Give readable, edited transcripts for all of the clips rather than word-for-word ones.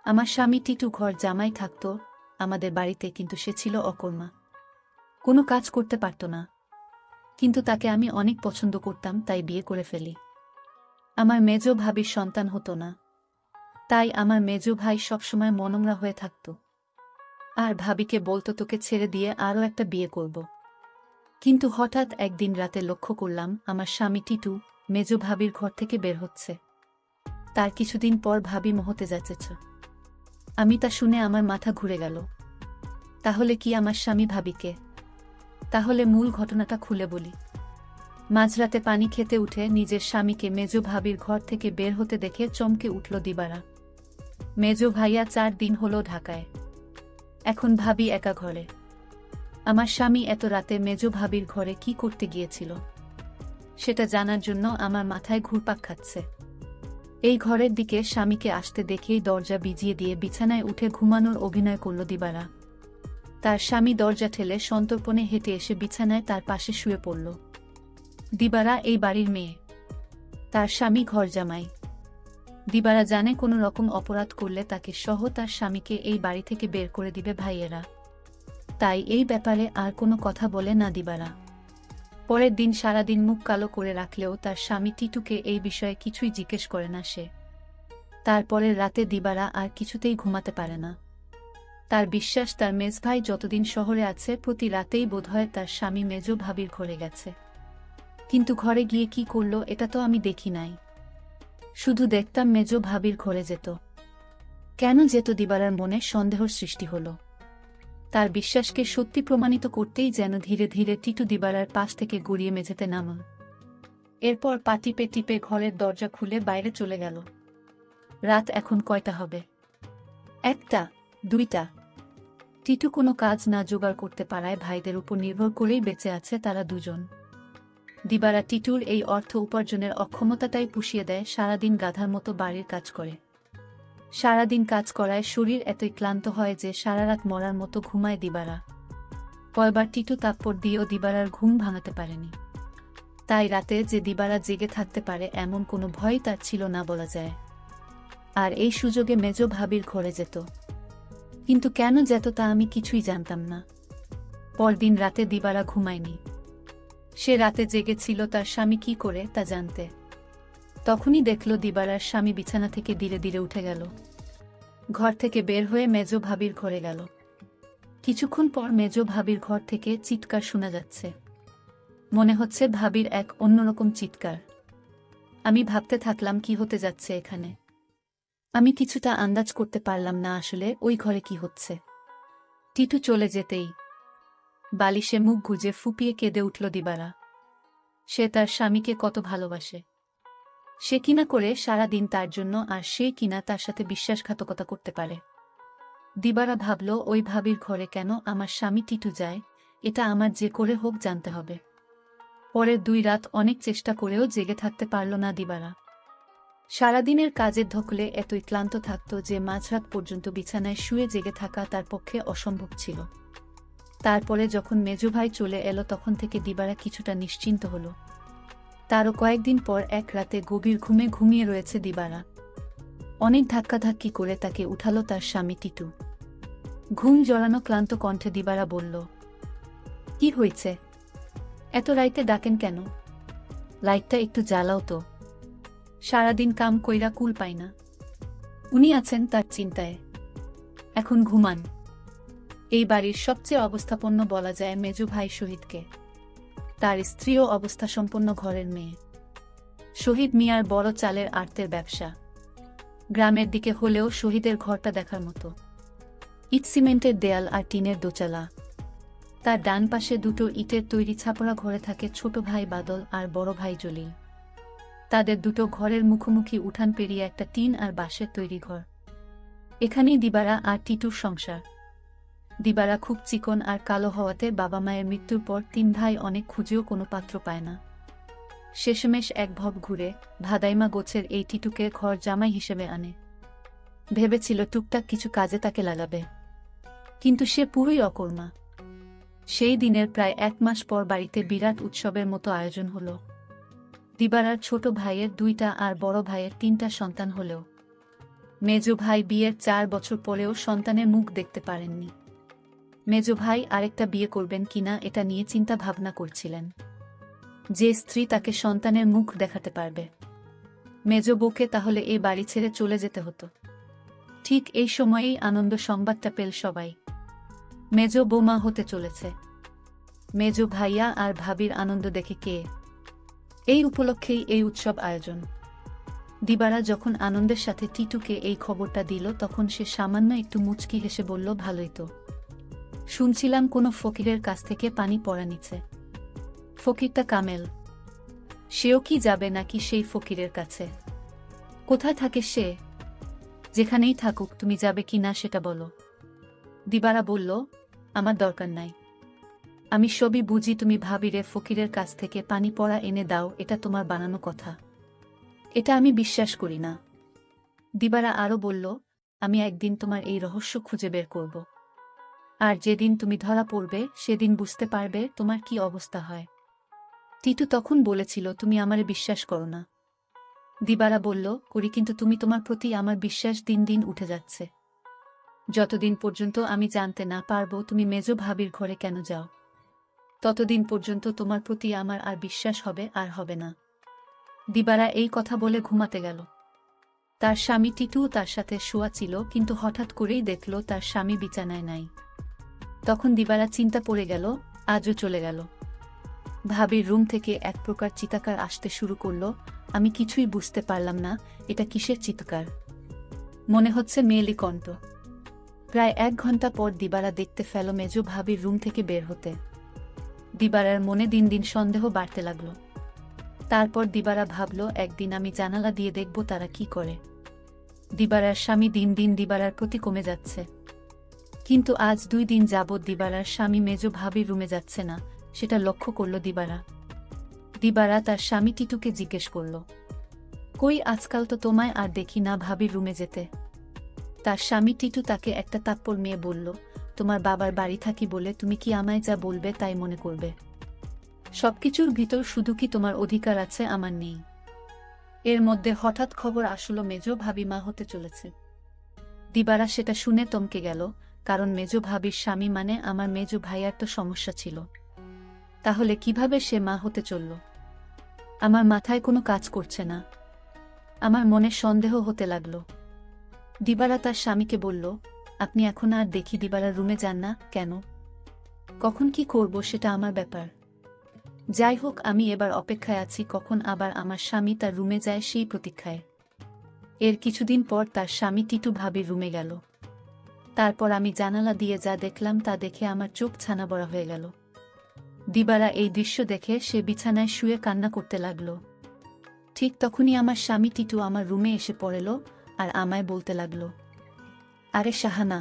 আমার স্বামী টিটু ঘর জামাই থাকত আমাদের বাড়িতে, কিন্তু সে ছিল অকর্মা, কোনো কাজ করতে পারত না। কিন্তু তাকে আমি অনেক পছন্দ করতাম, তাই বিয়ে করে ফেলি। আমার মেজ ভাবির সন্তান হতো না, তাই আমার মেজ ভাই সবসময় মনমরা হয়ে থাকত আর ভাবিকে বলতো তোকে ছেড়ে দিয়ে আরও একটা বিয়ে করব। কিন্তু হঠাৎ একদিন রাতে লক্ষ্য করলাম আমার স্বামী টিটু মেজ ভাবির ঘর থেকে বের হচ্ছে। তার কিছুদিন পর ভাবি মহতে যাচ্ছে। আমি তা শুনে আমার মাথা ঘুরে গেল। তাহলে কি আমার স্বামী ভাবিকে? তাহলে মূল ঘটনাটা খুলে বলি। মাঝরাতে পানি খেতে উঠে নিজের স্বামীকে মেজ ভাবির ঘর থেকে বের হতে দেখে চমকে উঠল দিবারা। মেজ ভাইয়া 4 দিন হলো ঢাকায়, এখন ভাবি একা ঘরে। আমার স্বামী এত রাতে মেজ ভাবির ঘরে কি করতে গিয়েছিল সেটা জানার জন্য আমার মাথায় ঘুরপাক খাচ্ছে। এই ঘরের দিকে স্বামীকে আসতে দেখেই দরজা ভিজিয়ে দিয়ে বিছানায় উঠে ঘুমানোর অভিনয় করল দিবারা। তার স্বামী দরজা ঠেলে সন্তর্পণে হেঁটে এসে বিছানায় তার পাশে শুয়ে পড়ল। দিবারা এই বাড়ির মেয়ে, তার স্বামী ঘর জামাই। দিবারা জানে কোনো রকম অপরাধ করলে তাকে সহ তার স্বামীকে এই বাড়ি থেকে বের করে দিবে ভাইয়েরা, তাই এই ব্যাপারে আর কোনো কথা বলে না দিবারা। পরের দিন সারাদিন মুখ কালো করে রাখলেও তার স্বামী টিটুকে এই বিষয়ে কিছুই জিজ্ঞেস করে না সে। তারপরের রাতে দিবারা আর কিছুতেই ঘুমাতে পারে না। তার বিশ্বাস তার মেজ ভাই যতদিন শহরে আছে প্রতি রাতেই বোধহয় তার স্বামী মেজ ভাবির ঘরে গেছে। কিন্তু ঘরে গিয়ে কি করল এটা তো আমি দেখি নাই, শুধু দেখতাম মেজ ভাবির ঘরে যেত। কেন যেত দিবারার মনে সন্দেহর সৃষ্টি হল। তার বিশ্বাসকে সত্যি প্রমাণিত করতেই যেন ধীরে ধীরে টিটু দিবারার পাশ থেকে গড়িয়ে মেঝেতে নামল। এরপর পা টিপে টিপে ঘরের দরজা খুলে বাইরে চলে গেল। রাত এখন কয়টা হবে? 1টা, 2টা। টিটু কোনো কাজ না জোগাড় করতে পারায় ভাইদের উপর নির্ভর করেই বেঁচে আছে তারা দুজন। দিবারা টিটুর এই অর্থ উপার্জনের অক্ষমতাটাই পুষিয়ে দেয়, সারাদিন গাধার মতো বাড়ির কাজ করে। সারাদিন কাজ করায় শরীর এতই ক্লান্ত হয় যে সারারাত মরার মতো ঘুমায় দিবারা। কয়বার টিটু তাপ্পড় দিয়েও দিবারার ঘুম ভাঙাতে পারেনি। তাই রাতে যে দিবারা জেগে থাকতে পারে এমন কোনো ভয় তার ছিল না বলা যায়। আর এই সুযোগে মেজ ভাবির ঘরে যেত। কিন্তু কেন যেত তা আমি কিছুই জানতাম না। পরদিন রাতে দিবারা ঘুমায়নি। সে রাতে জেগেছিল তার স্বামী কি করে তা জানতে। তখনই দেখল দিবারার স্বামী বিছানা থেকে ধীরে ধীরে উঠে গেল। ঘর থেকে বের হয়ে মেজ ভাবির ঘরে গেল। কিছুক্ষণ পর মেজ ভাবির ঘর থেকে চিৎকার শোনা যাচ্ছে। মনে হচ্ছে ভাবির এক অন্যরকম চিৎকার। আমি ভাবতে থাকলাম কি হতে যাচ্ছে এখানে। আমি কিছুটা আন্দাজ করতে পারলাম না আসলে ওই ঘরে কি হচ্ছে। টিটু চলে যেতেই বালিশে মুখ গুজে ফুপিয়ে কেঁদে উঠল দিবারা। সে তার স্বামীকে কত ভালোবাসে, সে কিনা করে সারাদিন তার জন্য, আর সে কিনা তার সাথে বিশ্বাসঘাতকতা করতে পারে। দিবারা ভাবল ওই ভাবির ঘরে কেন আমার স্বামী টিটু যায়, এটা আমার যে করে হোক জানতে হবে। পরের 2 রাত অনেক চেষ্টা করেও জেগে থাকতে পারল না দিবারা। সারাদিনের কাজের ধকলে এতই ক্লান্ত থাকত যে মাঝরাত পর্যন্ত বিছানায় শুয়ে জেগে থাকা তার পক্ষে অসম্ভব ছিল। তারপরে যখন মেজ ভাই চলে এলো তখন থেকে দিবারা কিছুটা নিশ্চিন্ত হল। তারও কয়েকদিন পর এক রাতে গভীর ঘুমে ঘুমিয়ে রয়েছে দিবারা। অনেক ধাক্কাধাক্কি করে তাকে উঠালো তার স্বামী টিটু। ঘুম জড়ানো ক্লান্ত কণ্ঠে দিবারা বলল, কি হয়েছে? এত রাইতে ডাকেন কেন? লাইটটা একটু জ্বালাও তো। সারাদিন কাম কইরা কুল পাই না। উনি আছেন তার চিন্তায়, এখন ঘুমান। এই বাড়ির সবচেয়ে অবস্থাপন্ন বলা যায় মেজু ভাই শহীদকে। তার স্ত্রীও অবস্থাসম্পন্ন ঘরের মেয়ে। শহীদ মিয়ার বড় চালের আড়তের ব্যবসা। গ্রামের দিকে হলেও শহীদের ঘরটা দেখার মতো। ইট সিমেন্টের দেয়াল আর টিনের দোচালা। তার ডান পাশে 2টো ইটের তৈরি ছাপড়া ঘরে থাকে ছোট ভাই বাদল আর বড় ভাই জলিল। তাদের 2টো ঘরের মুখোমুখি উঠান পেরিয়ে একটা টিন আর বাঁশের তৈরি ঘর। এখানেই দিবারা আর টিটুর সংসার। দিবারা খুব চিকন আর কালো হওয়াতে বাবা মায়ের মৃত্যুর পর 3 ভাই অনেক খুঁজেও কোনো পাত্র পায় না। শেষমেশ এক ভব ঘুরে ভাদাইমা গোছের এই টিটুকে ঘর জামাই হিসেবে আনে। ভেবেছিল টুকটাক কিছু কাজে তাকে লাগাবে, কিন্তু সে পুরোই অকর্মা। সেই দিনের প্রায় 1 মাস পর বাড়িতে বিরাট উৎসবের মতো আয়োজন হলো। দিবারার ছোট ভাইয়ের 2টা আর বড় ভাইয়ের 3টা সন্তান হলেও মেজো ভাই বিয়ের 4 বছর পরেও সন্তানের মুখ দেখতে পারেননি। মেজো ভাই আরেকটা বিয়ে করবেন কিনা এটা নিয়ে চিন্তা ভাবনা করছিলেন। যে স্ত্রী তাকে সন্তানের মুখ দেখাতে পারবে, মেজো বউকে তাহলে এই বাড়ি ছেড়ে চলে যেতে হতো। ঠিক এই সময়েই আনন্দ সংবাদটা পেল সবাই। মেজো বৌমা হতে চলেছে। মেজো ভাইয়া আর ভাবির আনন্দ দেখে কে। এই উপলক্ষেই এই উৎসব আয়োজন। দিবারা যখন আনন্দের সাথে টিটুকে এই খবরটা দিল তখন সে সামান্য একটু মুচকি হেসে বলল, ভালোই তো। শুনছিলাম কোনো ফকিরের কাছ থেকে পানি পড়া নিচ্ছে। ফকিরটা কামেল। সেও কি যাবে নাকি সেই ফকিরের কাছে? কোথায় থাকে সে? যেখানেই থাকুক, তুমি যাবে কি না সেটা বলো। দিবারা বলল, আমার দরকার নাই। আমি সবই বুঝি। তুমি ভাবিরে ফকিরের কাছ থেকে পানি পড়া এনে দাও, এটা তোমার বানানো কথা। এটা আমি বিশ্বাস করি না। দিবারা আরও বলল, আমি একদিন তোমার এই রহস্য খুঁজে বের করব। আর যেদিন তুমি ধরা পড়বে সেদিন বুঝতে পারবে তোমার কি অবস্থা হয়। টিটু তখন বলেছিল, তুমি আমারে বিশ্বাস করো না। দিবারা বলল, করি, কিন্তু তুমি তোমার প্রতি আমার বিশ্বাস দিন দিন উঠে যাচ্ছে। যতদিন পর্যন্ত আমি জানতে না পারবো তুমি মেজো ভাবির ঘরে কেন যাও, ততদিন পর্যন্ত তোমার প্রতি আমার আর বিশ্বাস হবে আর হবে না। দিবারা এই কথা বলে ঘুমাতে গেল। তার স্বামী টিটুও তার সাথে শোয়া ছিল, কিন্তু হঠাৎ করেই দেখল তার স্বামী বিছানায় নাই। তখন দিবারা চিন্তা পড়ে গেল, আজও চলে গেল। ভাবির রুম থেকে এক প্রকার চিৎকার আসতে শুরু করল। আমি কিছুই বুঝতে পারলাম না এটা কিসের চিৎকার। মনে হচ্ছে মেয়েলি কণ্ঠ। প্রায় 1 ঘন্টা পর দিবারা দেখতে ফেল মেজো ভাবির রুম থেকে বের হতে। দিবারার মনে দিন দিন সন্দেহ বাড়তে লাগল। তারপর দিবারা ভাবল, একদিন আমি জানালা দিয়ে দেখব তারা কি করে। দিবারার স্বামী দিন দিন দিবারার প্রতি কমে যাচ্ছে। কিন্তু আজ 2 দিন যাবৎ দিবারার স্বামী মেজো ভাবির রুমে যাচ্ছে না, সেটা লক্ষ্য করল দিবারা। দিবারা তার স্বামী টিটুকে জিজ্ঞেস করল, কই, আজকাল তো তোমায় আর দেখি না ভাবির রুমে যেতে। তার স্বামী টিটু তাকে একটা তাপ্পড় মেয়ে বলল, তোমার বাবার বাড়ি থাকি বলে তুমি কি আমায় যা বলবে তাই মনে করবে? সবকিছুর ভিতর শুধু কি তোমার অধিকার আছে, আমার নেই? এর মধ্যে হঠাৎ খবর আসলো মেজো ভাবি মা হতে চলেছে। দিবারা সেটা শুনে থমকে গেল, কারণ মেজো ভাবির স্বামী মানে আমার মেজো ভাইয়ার তো সমস্যা ছিল। তাহলে কিভাবে সে মা হতে চলল? আমার মাথায় কোনো কাজ করছে না। আমার মনে সন্দেহ হতে লাগলো। দিবারা তার স্বামীকে বলল, আপনি এখন আর দেখি দিবারার রুমে যান না কেন? কখন কি করব সেটা আমার ব্যাপার। যাই হোক, আমি এবার অপেক্ষায় আছি কখন আবার আমার স্বামী তার রুমে যায় সেই প্রতীক্ষায়। এর কিছুদিন পর তার স্বামী টিটু ভাবির রুমে গেল। তারপর আমি জানালা দিয়ে যা দেখলাম তা দেখে আমার চোখ ছানা বড়া হয়ে গেল। দিবারা এই দৃশ্য দেখে সে বিছানায় শুয়ে কান্না করতে লাগল। ঠিক তখনই আমার স্বামী টিটু আমার রুমে এসে পড়ল আর আমায় বলতে লাগল, আরে শাহানা,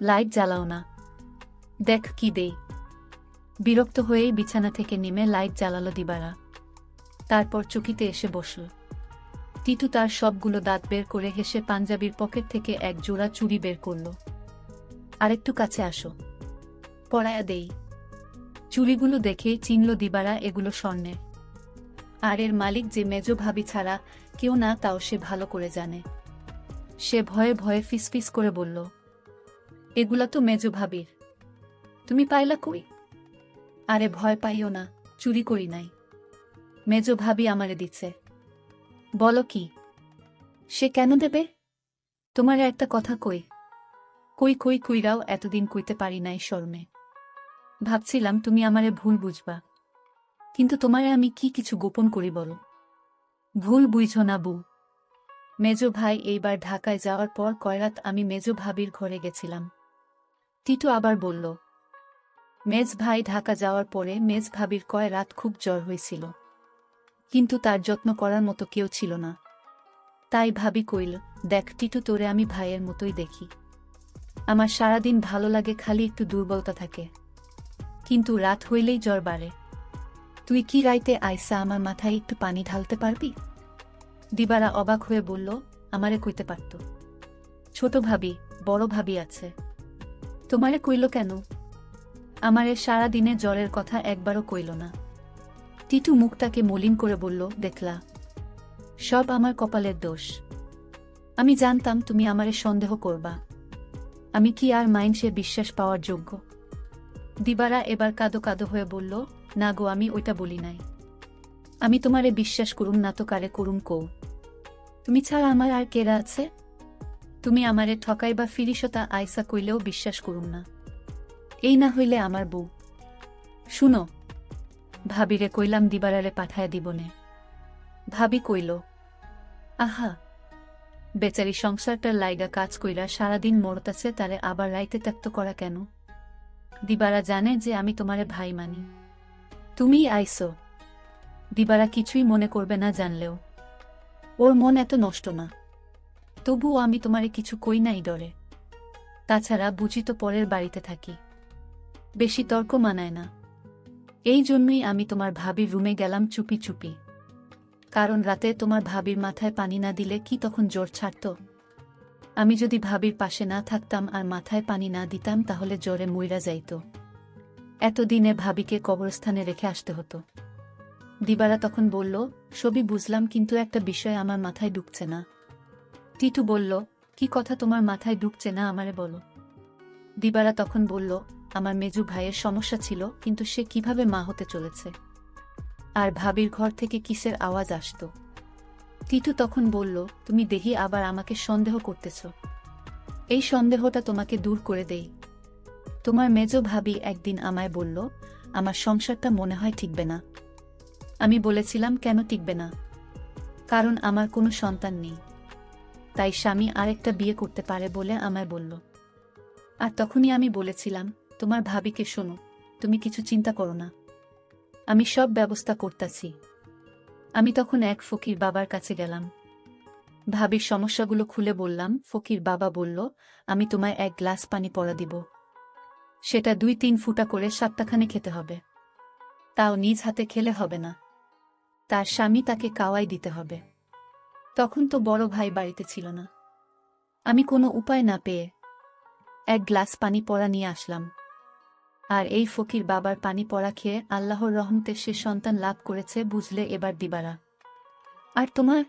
লাইট জ্বালাও না, দেখ কি দেই। বিরক্ত হয়েই বিছানা থেকে নেমে লাইট জ্বালালো দিবারা। তারপর চকিতে এসে বসল। টিটু তার সবগুলো দাঁত বের করে হেসে পাঞ্জাবির পকেট থেকে এক জোড়া চুড়ি বের করল। আরেকটু কাছে আসো, পরায়া দেই। চুড়িগুলো দেখে চিনল দিবারা এগুলো স্বর্ণের। আর এর মালিক যে মেজো ভাবি ছাড়া কেউ না, তাও সে ভালো করে জানে। সে ভয়ে ভয়ে ফিসফিস করে বলল, এগুলা তো মেজো ভাবির, তুমি পাইলা কই? আরে ভয় পাইও না, চুরি করি নাই, মেজো ভাবি আমারে দিচ্ছে। বলো কি? সে কেন দেবে? তোমারে একটা কথা কই। কই কই কইরাও এতদিন কইতে পারি নাই শর্মে। ভাবছিলাম তুমি আমারে ভুল বুঝবা, কিন্তু তোমারে আমি কি কিছু গোপন করি বলো? ভুল বুঝো না বউ। মেজো ভাই এইবার ঢাকায় যাওয়ার পর কয়রাত আমি মেজো ভাবির ঘরে গেছিলাম। টিটু আবার বলল, মেজ ভাই ঢাকা যাওয়ার পরে মেজ ভাবির কয় রাত খুব জ্বর হয়েছিল, কিন্তু তার যত্ন করার মতো কেউ ছিল না। তাই ভাবি কইল, দেখ টিটু, তোরে আমি ভাইয়ের মতোই দেখি। আমার সারাদিন ভালো লাগে, খালি একটু দুর্বলতা থাকে, কিন্তু রাত হইলেই জ্বর বাড়ে। তুই কি রাইতে আইসা আমার মাথায় একটু পানি ঢালতে পারবি? দিবারা অবাক হয়ে বলল, আমারে কইতে পারত। ছোট ভাবি, বড় ভাবি আছে, তোমারে কইল কেন? আমারে সারা দিনে জ্বরের কথা একবারও কইল না। টিটু মুখটাকে মলিন করে বলল, দেখলা, সব আমার কপালের দোষ। আমি জানতাম তুমি আমারে সন্দেহ করবা। আমি কি আর মাইন্ডসে বিশ্বাস পাওয়ার যোগ্য? দিবারা এবার কাঁদো কাঁদো হয়ে বলল, না গো, আমি ওইটা বলি নাই। আমি তোমারে বিশ্বাস করুম না তো কারে করুম কও? তুমি ছাড়া আমার আর কেরা আছে? তুমি আমারে ঠকাই বা ফিরিসতা আইসা কইলেও বিশ্বাস করুম না। এই না হইলে আমার বউ। শুনো, ভাবিরে কইলাম দিবারারে পাঠায় দিবনে। ভাবি কইল, আহা, বেচারি সংসারটার লাইগা কাজ কইরা সারাদিন মরতাছে, তারে আবার রাইতে ত্যাক্ত করা কেন? দিবারা জানে যে আমি তোমারে ভাই মানি। তুমিই আইসো, দিবারা কিছুই মনে করবে না জানলেও। ওর মন এত নষ্ট না। তবুও আমি তোমারে কিছু কই নাই ডরে। তাছাড়া বুঝি তো পরের বাড়িতে থাকি, বেশি তর্ক মানায় না। এই জন্যই আমি তোমার ভাবির রুমে গেলাম চুপি চুপি। কারণ রাতে তোমার ভাবির মাথায় পানি না দিলে কি তখন জ্বর ছাড়ত? আমি যদি ভাবির পাশে না থাকতাম আর মাথায় পানি না দিতাম তাহলে জ্বরে মইরা যাইত। এতদিনে ভাবিকে কবরস্থানে রেখে আসতে হতো। দিবারা তখন বলল, সবই বুঝলাম, কিন্তু একটা বিষয় আমার মাথায় ঢুকছে না। টিটু বলল, কি কথা তোমার মাথায় ঢুকছে না আমারে বলো। দিবারা তখন বলল, আমার মেজু ভাইয়ের সমস্যা ছিল, কিন্তু সে কিভাবে মা হতে চলেছে। আর ভাবির ঘর থেকে কিসের আওয়াজ আসত। টিটু তখন বলল, তুমি দেখি আবার আমাকে সন্দেহ করতেছ। এই সন্দেহটা তোমাকে দূর করে দেই। তোমার মেজো ভাবি একদিন আমায় বলল, আমার সংসারটা মনে হয় টিকবে না। আমি বলেছিলাম, কেন টিকবে না? কারণ আমার কোনো সন্তান নেই, তাই স্বামী আরেকটা বিয়ে করতে পারে বলে আমায় বলল। আর তখনই আমি বলেছিলাম, তোমার ভাবিকে শোনো, তুমি কিছু চিন্তা করো না, আমি সব ব্যবস্থা করতাছি। আমি তখন এক ফকির বাবার কাছে গেলাম। ভাবির সমস্যাগুলো খুলে বললাম। ফকির বাবা বলল, আমি তোমায় এক গ্লাস পানি পড়া দিব। সেটা 2-3 ফুটা করে সপ্তাহখানে খেতে হবে। তাও নিজ হাতে খেলে হবে না, তার স্বামী তাকে কাওয়াই দিতে হবে। তখন তো বড় ভাই বাড়িতে ছিল না। আমি কোনো উপায় না পেয়ে এক গ্লাস পানি পড়া নিয়ে আসলাম। আর এই ফকির বাবার পানি পড়া খেয়ে আল্লাহর রহমতে সে সন্তান লাভ করেছে, বুঝলে এবার দিবারা। আর তোমার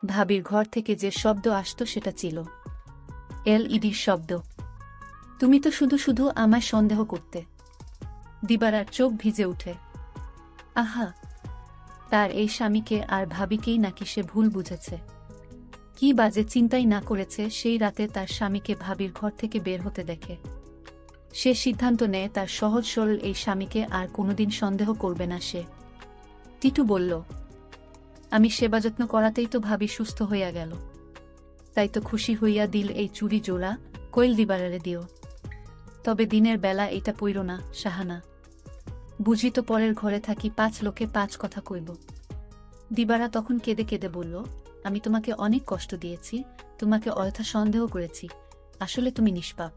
ভাবির ঘর থেকে যে শব্দ আসত সেটা ছিল এলইডির শব্দ। তুমি তো শুধু শুধু আমায় সন্দেহ করতে। দিবারার চোখ ভিজে উঠে। আহা, তার এই স্বামীকে আর ভাবিকেই নাকি সে ভুল বুঝেছে। কি বাজে চিন্তাই না করেছে সেই রাতে তার স্বামীকে ভাবির ঘর থেকে বের হতে দেখে। সে সিদ্ধান্ত নেয় তার সহজ সরল এই স্বামীকে আর কোনোদিন সন্দেহ করবে না সে। টিটু বলল, আমি সেবা যত্ন করাতেই তো ভাবি সুস্থ হইয়া গেল। তাই তো খুশি হইয়া দিল এই চুরি জোড়া, কইল দিবারারে দিও। তবে দিনের বেলা এটা পইর না সাহানা। বুঝি তো পরের ঘরে থাকি, 5 লোকে 5 কথা কইব। দিবারা তখন কেঁদে কেঁদে বলল, আমি তোমাকে অনেক কষ্ট দিয়েছি, তোমাকে অযথা সন্দেহ করেছি, আসলে তুমি নিষ্পাপ।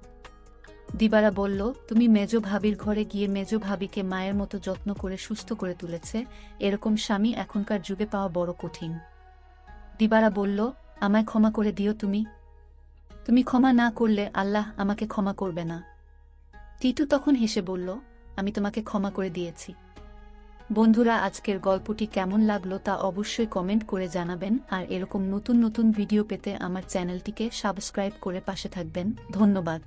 দিবারা বলল, তুমি মেজো ভাবির ঘরে গিয়ে মেজো ভাবিকে মায়ের মতো যত্ন করে সুস্থ করে তুলেছে, এরকম স্বামী এখনকার যুগে পাওয়া বড় কঠিন। দিবারা বলল, আমায় ক্ষমা করে দিও তুমি। তুমি ক্ষমা না করলে আল্লাহ আমাকে ক্ষমা করবে না। টিটু তখন হেসে বলল, আমি তোমাকে ক্ষমা করে দিয়েছি। বন্ধুরা, আজকের গল্পটি কেমন লাগলো তা অবশ্যই কমেন্ট করে জানাবেন, আর এরকম নতুন নতুন ভিডিও পেতে আমার চ্যানেলটিকে সাবস্ক্রাইব করে পাশে থাকবেন। ধন্যবাদ।